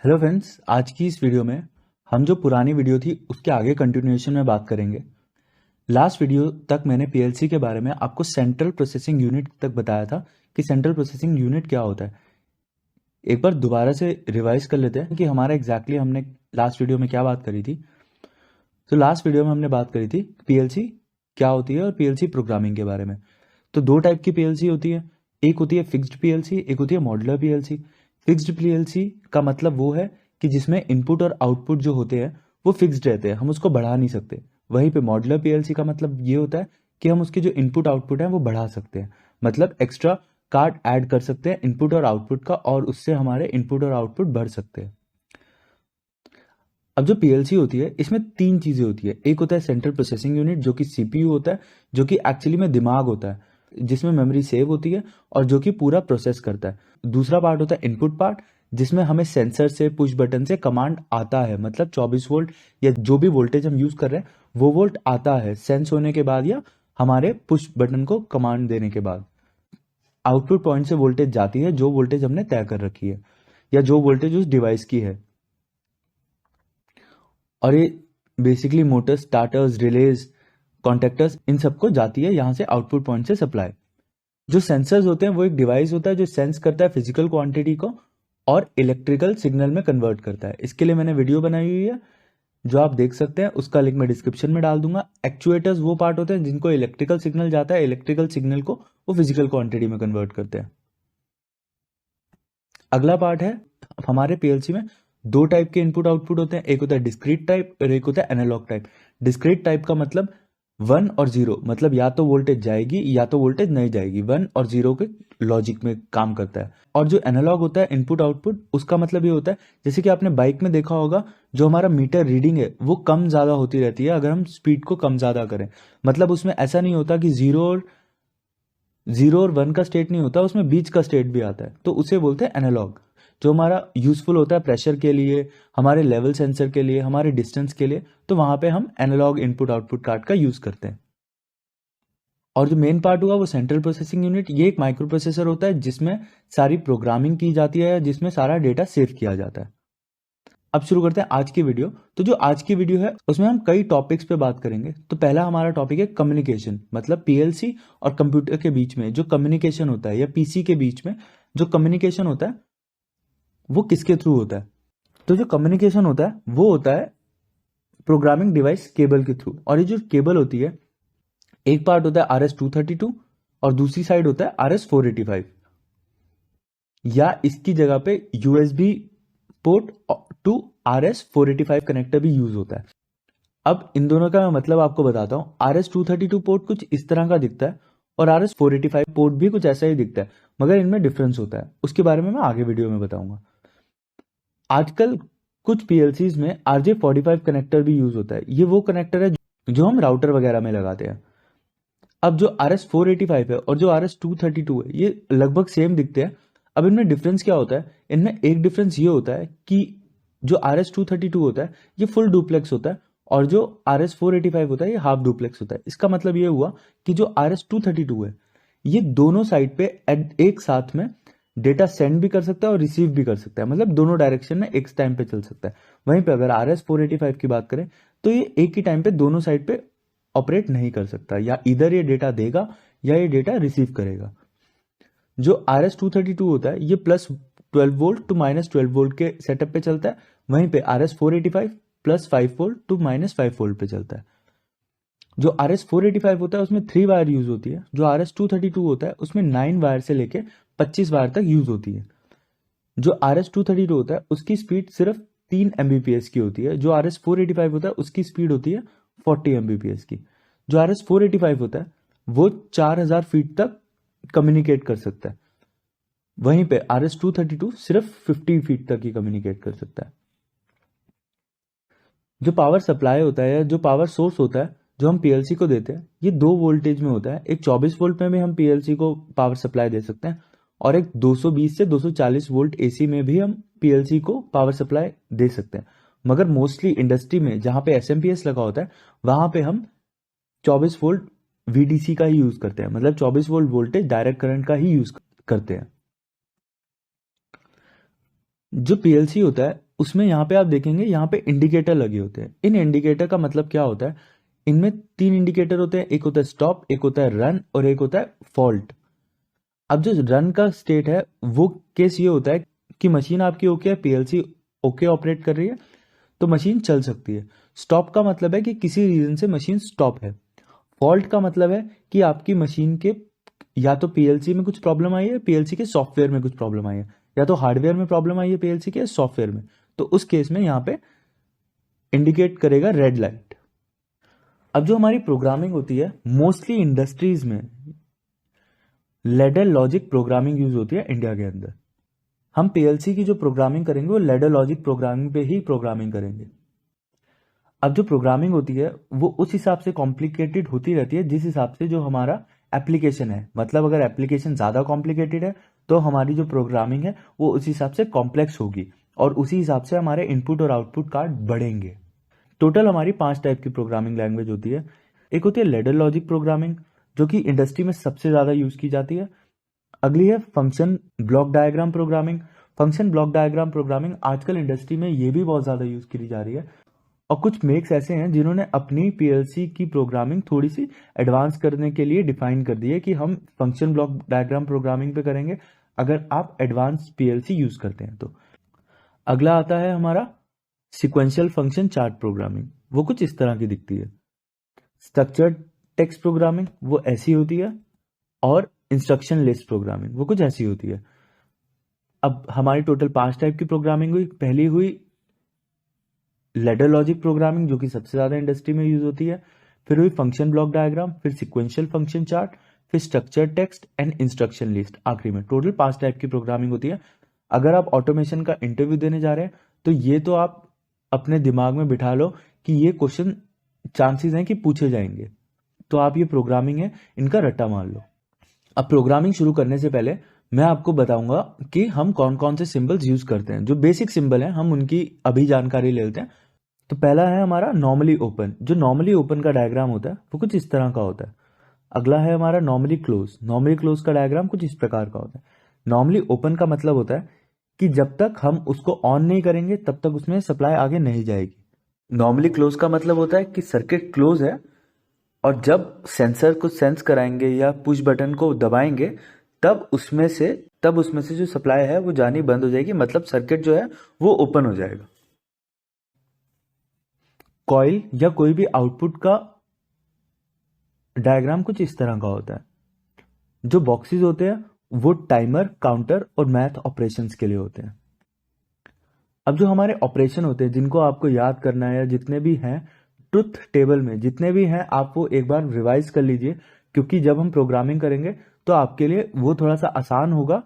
Hello friends, आज की इस वीडियो में हम जो पुरानी वीडियो थी उसके आगे कंटिन्यूएशन में बात करेंगे। लास्ट वीडियो तक मैंने पीएलसी के बारे में आपको सेंट्रल प्रोसेसिंग यूनिट तक बताया था कि सेंट्रल प्रोसेसिंग यूनिट क्या होता है। एक बार दोबारा से रिवाइज कर लेते हैं कि हमारा एग्जैक्टली हमने लास्ट वीडियो में क्या बात करी थी। तो लास्ट वीडियो में हमने बात करी थी पीएलसी क्या होती है और पीएलसी प्रोग्रामिंग के बारे में। तो दो टाइप की पीएलसी होती है, एक होती है फिक्स्ड पीएलसी, एक होती है मॉड्यूलर पीएलसी। फिक्स्ड पीएलसी का मतलब वो है कि जिसमें इनपुट और आउटपुट जो होते हैं वो फिक्स्ड रहते हैं, हम उसको बढ़ा नहीं सकते। वहीं पे मॉड्यूलर पीएलसी का मतलब ये होता है कि हम उसके जो इनपुट आउटपुट है वो बढ़ा सकते हैं, मतलब एक्स्ट्रा कार्ड ऐड कर सकते हैं इनपुट और आउटपुट का, और उससे हमारे इनपुट और आउटपुट बढ़ सकते हैं। अब जो पीएलसी होती है इसमें तीन चीजें होती है। एक होता है सेंट्रल प्रोसेसिंग यूनिट जो कि सीपीयू होता है, जो कि एक्चुअली में दिमाग होता है जिसमें मेमोरी सेव होती है और जो कि पूरा प्रोसेस करता है। दूसरा पार्ट होता है इनपुट पार्ट, जिसमें हमें सेंसर से पुश बटन से कमांड आता है, मतलब 24 वोल्ट या जो भी वोल्टेज हम यूज कर रहे हैं वो वोल्ट आता है सेंस होने के बाद या हमारे पुश बटन को कमांड देने के बाद। आउटपुट पॉइंट से वोल्टेज जाती है जो वोल्टेज हमने तय कर रखी है या जो वोल्टेज उस डिवाइस की है। और ये basically motors, starters, relays, contactors, इन सबको जाती है यहाँ से आउटपुट पॉइंट से सप्लाई। जो सेंसर्स होते हैं वो एक डिवाइस होता है जो सेंस करता है फिजिकल क्वांटिटी को और इलेक्ट्रिकल सिग्नल में कन्वर्ट करता है। इसके लिए मैंने वीडियो बनाई हुई है जो आप देख सकते हैं, उसका लिंक मैं डिस्क्रिप्शन में डाल दूंगा। एक्चुएटर्स वो पार्ट होते हैं जिनको इलेक्ट्रिकल सिग्नल जाता है, इलेक्ट्रिकल सिग्नल को वो फिजिकल क्वांटिटी में कन्वर्ट करते हैं। अगला पार्ट है, हमारे पीएलसी में दो टाइप के इनपुट आउटपुट होते हैं, एक होता है डिस्क्रीट टाइप और एक होता है एनालॉग टाइप। डिस्क्रीट टाइप का मतलब 1 और 0, मतलब या तो वोल्टेज जाएगी या तो वोल्टेज नहीं जाएगी, 1 और 0 के लॉजिक में काम करता है। और जो एनालॉग होता है इनपुट आउटपुट, उसका मतलब ये होता है जैसे कि आपने बाइक में देखा होगा जो हमारा मीटर रीडिंग है वो कम ज्यादा होती रहती है अगर हम स्पीड को कम ज्यादा करें। मतलब उसमें ऐसा नहीं होता कि जीरो और 1 का स्टेट नहीं होता, उसमें बीच का स्टेट भी आता है, तो उसे बोलते हैं एनालॉग। जो हमारा यूजफुल होता है प्रेशर के लिए, हमारे लेवल सेंसर के लिए, हमारे डिस्टेंस के लिए, तो वहां पे हम एनालॉग इनपुट आउटपुट कार्ड का यूज करते हैं। और जो मेन पार्ट हुआ वो सेंट्रल प्रोसेसिंग यूनिट, ये एक माइक्रो प्रोसेसर होता है जिसमें सारी प्रोग्रामिंग की जाती है, जिसमें सारा डेटा सेव किया जाता है। अब शुरू करते हैं आज की वीडियो। तो जो आज की वीडियो है उसमें हम कई टॉपिक्स पे बात करेंगे। तो पहला हमारा टॉपिक है कम्युनिकेशन, मतलब पीएलसी और कंप्यूटर के बीच में जो कम्युनिकेशन होता है या पीसी के बीच में जो कम्युनिकेशन होता है वो किसके थ्रू होता है। तो जो कम्युनिकेशन होता है वो होता है प्रोग्रामिंग डिवाइस केबल के थ्रू। और ये जो केबल होती है, एक पार्ट होता है RS-232 और दूसरी साइड होता है RS-485, या इसकी जगह पे USB port to RS-485 connector भी यूज होता है। अब इन दोनों का मैं मतलब आपको बताता हूँ। RS-232 पोर्ट कुछ इस तरह का दिखता है और RS-485 पोर्ट भी कुछ ऐसा ही दिखता है, मगर इनमें डिफरेंस होता है, उसके बारे में मैं आगे वीडियो में बताऊंगा। आजकल कुछ पीएलसीज में RJ45 कनेक्टर भी यूज होता है। ये वो कनेक्टर है जो हम राउटर वगैरह में लगाते हैं। अब जो RS-485 है और जो RS-232 है ये लगभग सेम दिखते हैं। अब इनमें डिफरेंस क्या होता है? इनमें एक डिफरेंस ये होता है कि जो RS-232 होता है ये फुल डुप्लेक्स होता है और जो RS-485 होता है ये हाफ डुप्लेक्स होता है। इसका मतलब ये हुआ कि जो RS-232 है ये दोनों साइड पे एक साथ में डेटा सेंड भी कर सकता है और रिसीव भी कर सकता है, मतलब दोनों डायरेक्शन में एक टाइम पे चल सकता है। वहीं पे अगर RS-485 की बात करें तो ये एक ही टाइम पे दोनों साइड पे ऑपरेट नहीं कर सकता, या इधर ये डेटा देगा या ये डेटा रिसीव करेगा। जो RS-232 होता है ये +12 वोल्ट टू -12 वोल्ट के सेटअप पे चलता है, वहीं पे RS-485 +5 वोल्ट टू -5 वोल्ट पे चलता है। जो RS-485 होता है उसमें 3 वायर यूज होती है, जो RS-232 होता है उसमें 9 वायर से लेके 25 वायर तक यूज होती है। जो RS-232 होता है उसकी स्पीड सिर्फ 3 Mbps की होती है, जो RS-485 होता है उसकी स्पीड होती है 40 Mbps की। जो RS-485 होता है वो 4000 फीट तक कम्युनिकेट कर सकता है, वहीं पे RS-232 सिर्फ 50 फीट तक ही कम्युनिकेट कर सकता है। जो पावर सप्लाई होता है या जो पावर सोर्स होता है जो हम पीएलसी को देते हैं ये दो वोल्टेज में होता है। एक 24 वोल्ट में भी हम पीएलसी को पावर सप्लाई दे सकते हैं और एक 220 से 240 वोल्ट एसी में भी हम पीएलसी को पावर सप्लाई दे सकते हैं। मगर मोस्टली इंडस्ट्री में जहां पे एसएमपीएस लगा होता है वहां पे हम 24 वोल्ट वीडीसी का ही यूज करते हैं, मतलब 24 वोल्ट वोल्टेज डायरेक्ट करंट का ही यूज करते हैं। जो पीएलसी होता है उसमें यहाँ पे आप देखेंगे यहाँ पे इंडिकेटर लगे होते हैं। इन इंडिकेटर का मतलब क्या होता है, इनमें 3 इंडिकेटर होते हैं, एक होता है स्टॉप, एक होता है रन और एक होता है फॉल्ट। अब जो रन का स्टेट है वो केस ये होता है कि मशीन आपकी ओके है, पीएलसी ओके ऑपरेट कर रही है तो मशीन चल सकती है। स्टॉप का मतलब है कि किसी रीजन से मशीन स्टॉप है। फॉल्ट का मतलब है कि आपकी मशीन के या तो पीएलसी में कुछ प्रॉब्लम आई है, पीएलसी के सॉफ्टवेयर में कुछ प्रॉब्लम आई है, या तो हार्डवेयर में प्रॉब्लम आई है पीएलसी के सॉफ्टवेयर में। तो उस केस में यहाँ पे इंडिकेट करेगा रेड लाइट। अब जो हमारी प्रोग्रामिंग होती है मोस्टली इंडस्ट्रीज में लैडर लॉजिक प्रोग्रामिंग यूज होती है इंडिया के अंदर। हम पीएलसी की जो प्रोग्रामिंग करेंगे वो लैडर लॉजिक प्रोग्रामिंग पे ही प्रोग्रामिंग करेंगे। अब जो प्रोग्रामिंग होती है वो उस हिसाब से कॉम्प्लिकेटेड होती रहती है जिस हिसाब से जो हमारा एप्लीकेशन है। मतलब अगर एप्लीकेशन ज़्यादा कॉम्प्लिकेटेड है तो हमारी जो प्रोग्रामिंग है वो उस हिसाब से कॉम्प्लेक्स होगी और उसी हिसाब से हमारे इनपुट और आउटपुट कार्ड बढ़ेंगे। टोटल हमारी 5 टाइप की प्रोग्रामिंग लैंग्वेज होती है। एक होती है लैडर लॉजिक प्रोग्रामिंग जो कि इंडस्ट्री में सबसे ज़्यादा यूज़ की जाती है। अगली है function block diagram programming. Function block diagram programming आजकल इंडस्ट्री में ये भी बहुत ज़्यादा यूज़ की जा रही है और कुछ मेक्स ऐसे हैं जिन्होंने अपनी पीएलसी की प्रोग्रामिंग थोड़ी सी एडवांस करने के लिए डिफाइन कर दी है कि हम फंक्शन ब्लॉक डायग्राम प्रोग्रामिंग पे करेंगे अगर आप एडवांस पीएलसी यूज़ करते हैं तो। अगला आता है हमारा सिक्वेंशियल फंक्शन चार्ट प्रोग्रामिंग। वो कुछ इस तरह की दिखती है। स्ट्रक्चर्ड टेक्स्ट प्रोग्रामिंग वो ऐसी होती है और इंस्ट्रक्शन लिस्ट प्रोग्रामिंग वो कुछ ऐसी होती है। अब हमारी टोटल 5 टाइप की प्रोग्रामिंग हुई। पहली हुई लैडर लॉजिक प्रोग्रामिंग जो कि सबसे ज़्यादा इंडस्ट्री में यूज होती है। फिर हुई फंक्शन ब्लॉक डायग्राम, फिर सिक्वेंशियल फंक्शन चार्ट, फिर structured text and instruction list. आखिरी में टोटल 5 टाइप की प्रोग्रामिंग होती है। अगर आप ऑटोमेशन का इंटरव्यू देने जा रहे हैं तो ये तो आप अपने दिमाग में बिठा लो कि ये क्वेश्चन चांसेस हैं कि पूछे जाएंगे, तो आप ये प्रोग्रामिंग है इनका रट्टा मान लो। अब प्रोग्रामिंग शुरू करने से पहले मैं आपको बताऊंगा कि हम कौन कौन से सिंबल्स यूज करते हैं। जो बेसिक सिंबल हैं हम उनकी अभी जानकारी ले लेते हैं। तो पहला है हमारा नॉर्मली ओपन। जो नॉर्मली ओपन का डायग्राम होता है वो कुछ इस तरह का होता है। अगला है हमारा नॉर्मली क्लोज। नॉर्मली क्लोज का डायग्राम कुछ इस प्रकार का होता है। नॉर्मली ओपन का मतलब होता है कि जब तक हम उसको ऑन नहीं करेंगे तब तक उसमें सप्लाई आगे नहीं जाएगी। नॉर्मली क्लोज का मतलब होता है कि सर्किट क्लोज है और जब सेंसर को सेंस कराएंगे या पुश बटन को दबाएंगे तब उसमें से जो सप्लाई है वो जानी बंद हो जाएगी, मतलब सर्किट जो है वो ओपन हो जाएगा। कॉइल या कोई भी आउटपुट का डायग्राम कुछ इस तरह का होता है। जो बॉक्सेस होते हैं वो टाइमर, काउंटर और मैथ ऑपरेशंस के लिए होते हैं। अब जो हमारे ऑपरेशन होते हैं जिनको आपको याद करना है या जितने भी हैं ट्रुथ टेबल में जितने भी हैं आप वो एक बार रिवाइज कर लीजिए, क्योंकि जब हम प्रोग्रामिंग करेंगे तो आपके लिए वो थोड़ा सा आसान होगा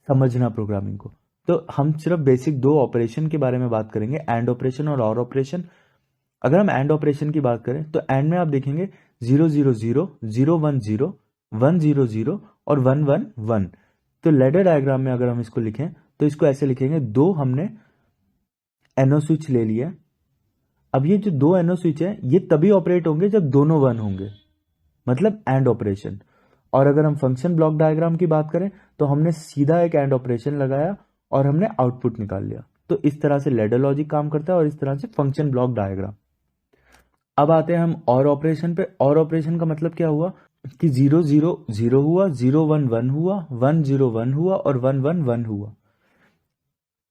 समझना प्रोग्रामिंग को। तो हम सिर्फ बेसिक 2 ऑपरेशन के बारे में बात करेंगे, एंड ऑपरेशन और ऑपरेशन। अगर हम एंड ऑपरेशन की बात करें तो एंड में आप देखेंगे 0 0 0 0 1 0 1 0 0 और 1 1 1। तो लैडर डायग्राम में अगर हम इसको लिखें तो इसको ऐसे लिखेंगे, 2 हमने एनो स्विच ले लिया। अब ये जो 2 एनो स्विच है ये तभी ऑपरेट होंगे जब दोनों 1 होंगे, मतलब एंड ऑपरेशन। और अगर हम फंक्शन ब्लॉक डायग्राम की बात करें तो हमने सीधा एक एंड ऑपरेशन लगाया और हमने आउटपुट निकाल लिया। तो इस तरह से लैडर लॉजिक काम करता है और इस तरह से फंक्शन ब्लॉक डायग्राम। अब आते हैं हम और ऑपरेशन पे। और ऑपरेशन का मतलब क्या हुआ कि 0 0 0 हुआ, 0 1 1 हुआ, 1 0 1 हुआ और 1 1 1 हुआ।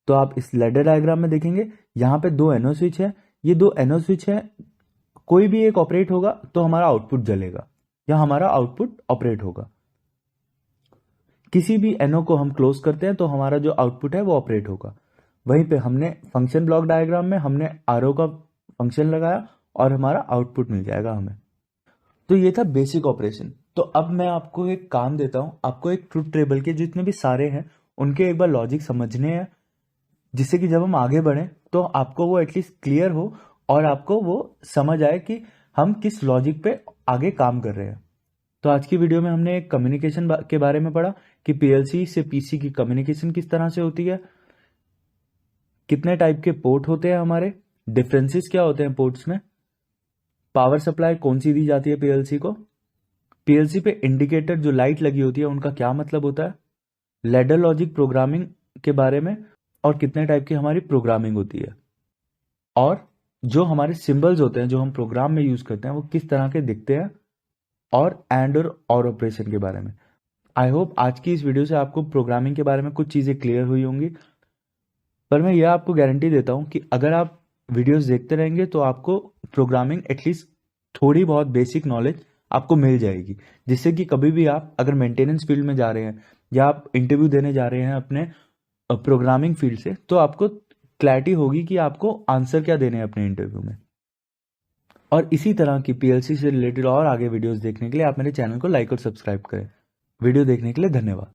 तो आप इस लैडर डायग्राम में देखेंगे यहाँ पे 2 एनो स्विच है। ये 2 एनो स्विच है, कोई भी एक ऑपरेट होगा तो हमारा आउटपुट जलेगा या हमारा आउटपुट ऑपरेट होगा। किसी भी एनो को हम क्लोज करते हैं तो हमारा जो आउटपुट है वो ऑपरेट होगा। वहीं पे हमने फंक्शन ब्लॉक डायग्राम में हमने आरओ का फंक्शन लगाया और हमारा आउटपुट मिल जाएगा हमें। तो ये था बेसिक ऑपरेशन। तो अब मैं आपको एक काम देता हूं, आपको एक ट्रुथ टेबल के जितने भी सारे हैं उनके एक बार लॉजिक समझने हैं, जिससे कि जब हम आगे बढ़ें तो आपको वो एटलीस्ट क्लियर हो और आपको वो समझ आए कि हम किस लॉजिक पे आगे काम कर रहे हैं। तो आज की वीडियो में हमने कम्युनिकेशन के बारे में पढ़ा कि पीएलसी से पीसी की कम्युनिकेशन किस तरह से होती है, कितने टाइप के पोर्ट होते हैं हमारे, डिफरेंसेस क्या होते हैं पोर्ट्स में, पावर सप्लाई कौन सी दी जाती है पीएलसी को, पीएलसी पे इंडिकेटर जो लाइट लगी होती है उनका क्या मतलब होता है, लैडर लॉजिक प्रोग्रामिंग के बारे में, और कितने टाइप की हमारी प्रोग्रामिंग होती है, और जो हमारे सिंबल्स होते हैं जो हम प्रोग्राम में यूज करते हैं वो किस तरह के दिखते हैं, और एंड और ऑपरेशन के बारे में। आई होप आज की इस वीडियो से आपको प्रोग्रामिंग के बारे में कुछ चीज़ें क्लियर हुई होंगी। पर मैं यह आपको गारंटी देता हूँ कि अगर आप वीडियोस देखते रहेंगे तो आपको प्रोग्रामिंग एटलीस्ट थोड़ी बहुत बेसिक नॉलेज आपको मिल जाएगी, जिससे कि कभी भी आप अगर मेंटेनेंस फील्ड में जा रहे हैं या आप इंटरव्यू देने जा रहे हैं अपने प्रोग्रामिंग फील्ड से, तो आपको क्लैरिटी होगी कि आपको आंसर क्या देने हैं अपने इंटरव्यू में। और इसी तरह की पीएलसी से रिलेटेड और आगे वीडियोस देखने के लिए आप मेरे चैनल को लाइक और सब्सक्राइब करें। वीडियो देखने के लिए धन्यवाद।